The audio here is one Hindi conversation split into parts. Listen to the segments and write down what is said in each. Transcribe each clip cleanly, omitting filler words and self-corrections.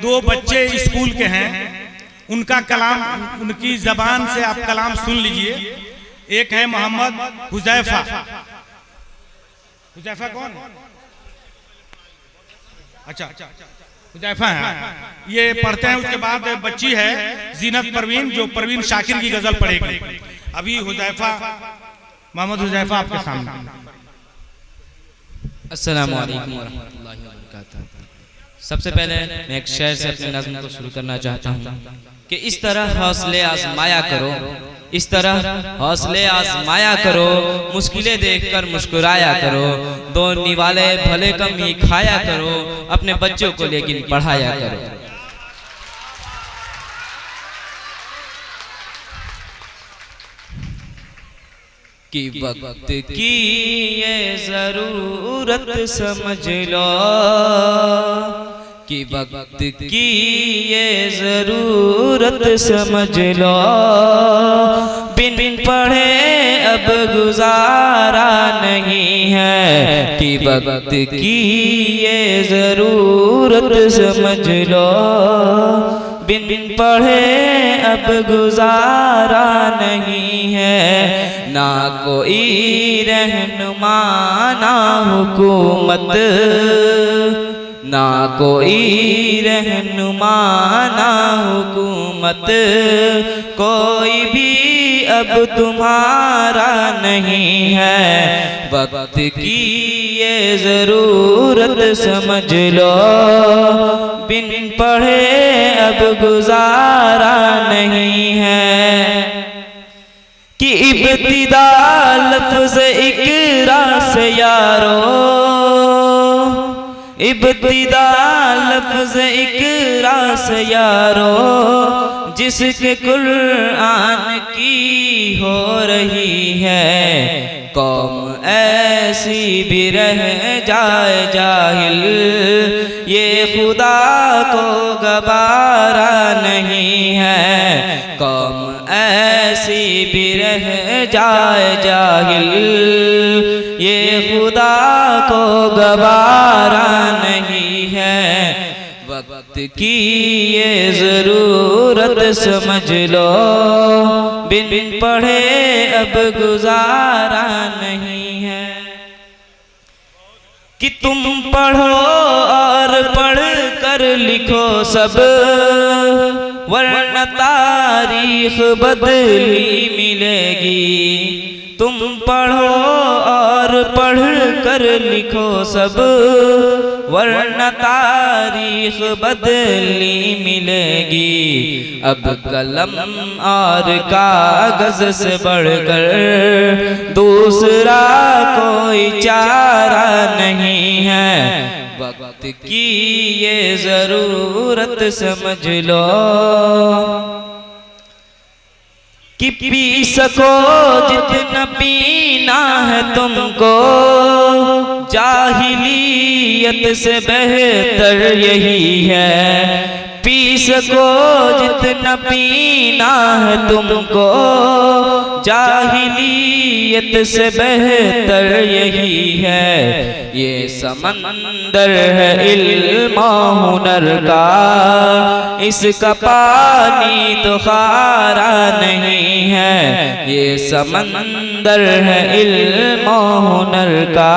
दो बच्चे स्कूल के हैं, उनका कलाम, उनकी जबान से आप कलाम सुन लीजिए। एक है मोहम्मद हुजैफा। हुजैफा कौन? अच्छा, हुजैफा है, ये पढ़ते हैं। उसके बाद बच्ची है जीनत परवीन, जो परवीन शाकिर की गजल पढ़ेगी। अभी हुजैफा, मोहम्मद हुजैफा आपके सामने। अस्सलामु अलैकुम वरहमतुल्लाहि वबरकातुहू। सबसे पहले मैं एक शेर से अपने नज़्म को शुरू करना चाहता हूँ कि इस तरह हौसले आजमाया करो, इस तरह हौसले आजमाया करो, मुश्किलें देखकर मुस्कुराया करो, दो निवाले भले कम ही खाया करो, अपने बच्चों को लेकिन पढ़ाया करो। कि वक्त की ये ज़रूरत समझ लो, कि वक्त की ये ज़रूरत समझ लो, बिन पढ़े अब गुजारा नहीं है। कि वक्त की ये ज़रूरत समझ लो, बिन पढ़े अब गुजारा नहीं है। ना कोई रहनुमा ना हुकूमत, ना कोई रहनुमा ना हुकूमत, कोई भी अब तुम्हारा नहीं है। वक्त की ये ज़रूरत समझ लो, बिन पढ़े अब गुजारा नहीं है। कि इब्तिदा लफ्ज़ इकरा से यारो, इब्तिदा लफ्ज़ इकरा से यारो, जिसके कुरान की हो रही है। कौम ऐसी भी रह जाए जाहिल, ये खुदा को गवारा नहीं है। कौम ऐसी भी रह जाए जाहिल, ये खुदा को गवारा नहीं है। वक्त की ये ज़रूरत समझ लो, बिन पढ़े अब गुजारा नहीं है। कि तुम पढ़ो और पढ़ कर लिखो सब, वरना तारीख बदली मिलेगी। तुम पढ़ो और पढ़ कर लिखो सब, वरना तारीख बदली मिलेगी। अब कलम और कागज से बढ़कर दूसरा कोई चारा नहीं है। वक्त की ये ज़रूरत समझ लो, कि पी सको जितना पीना है तुमको, जाहिलियत से बेहतर यही है। पी सको जितना पीना है तुमको, जाहिलियत से बेहतर यही है। ये समंदर है इल्म हुनर का, इसका पानी तो खारा नहीं है। ये समंदर है इल्म हुनर का,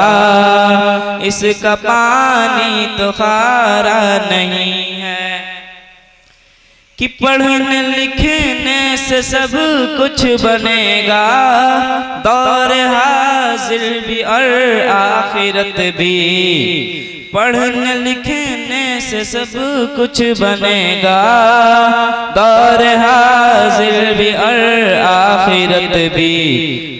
इसका पानी तो खारा नहीं है। कि पढ़ने लिखने से सब कुछ बनेगा, दौर हाजिर भी और आखिरत भी। पढ़ने लिखने से सब कुछ बनेगा, दौर हाजिर भी और आखिरत भी।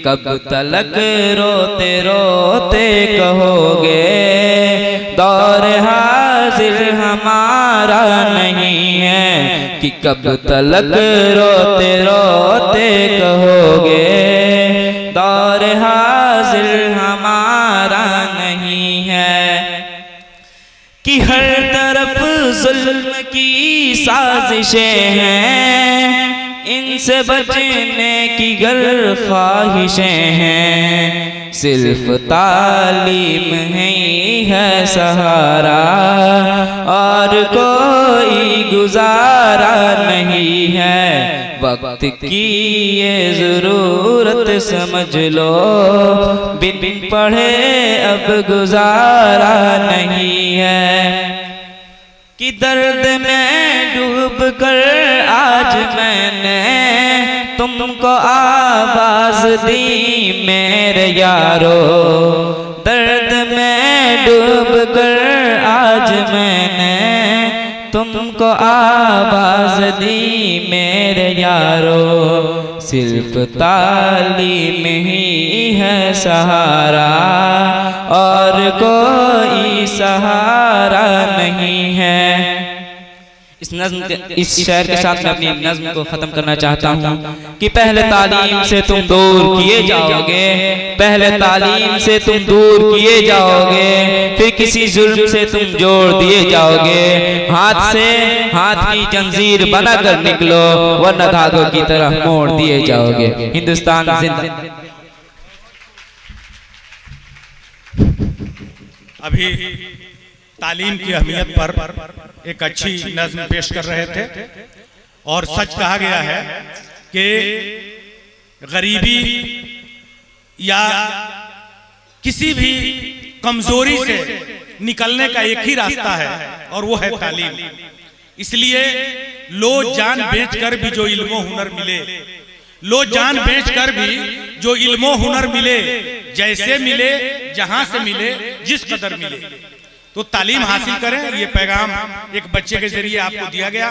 कब तलक रोते रोते कहोगे, दौर हाजिर हमारा नहीं है। कि कब तलक रोते रोते कहोगे, दौर हाजिर हमारा नहीं है। कि हर तरफ जुल्म की साजिशें हैं, इनसे बचने की गर ख्वाहिशें हैं। सिर्फ तालीम ही है सहारा, और कोई गुजारा नहीं है। वक्त की ये ज़रूरत समझ लो, बिन पढ़े अब गुजारा नहीं है। कि दर्द में डूब कर आज मैंने तुमको आवाज दी मेरे यारो, दर्द में डूब कर आज मैंने तुमको आवाज दी मेरे यारो। सिर्फ तालीम ही है सहारा, और कोई सहारा नहीं है। इस शेर के साथ मैं अपनी नज़्म को ख़त्म करना चाहता हूँ कि पहले तालीम से तुम दूर किए जाओगे, पहले तालीम से तुम दूर किए जाओगे, फिर किसी जुल्म से तुम जोड़ दिए जाओगे। हाथ से हाथ की जंजीर बनाकर निकलो, वरना धागों की तरह मोड़ दिए जाओगे। हिंदुस्तान जिंदाबाद। अभी तालीम की अहमियत पर एक अच्छी नज़्म पेश कर रहे थे, और सच कहा गया है कि गरीबी या किसी भी कमजोरी से निकलने का एक ही रास्ता है, और वो है तालीम। इसलिए लो जान बेचकर भी जो इल्मो हुनर मिले, लो जान बेचकर भी जो इल्मो हुनर मिले, जैसे मिले जहां से मिले जिस कदर मिले, तो तालीम हासिल करें। ये पैगाम एक बच्चे के जरिए आपको दिया गया।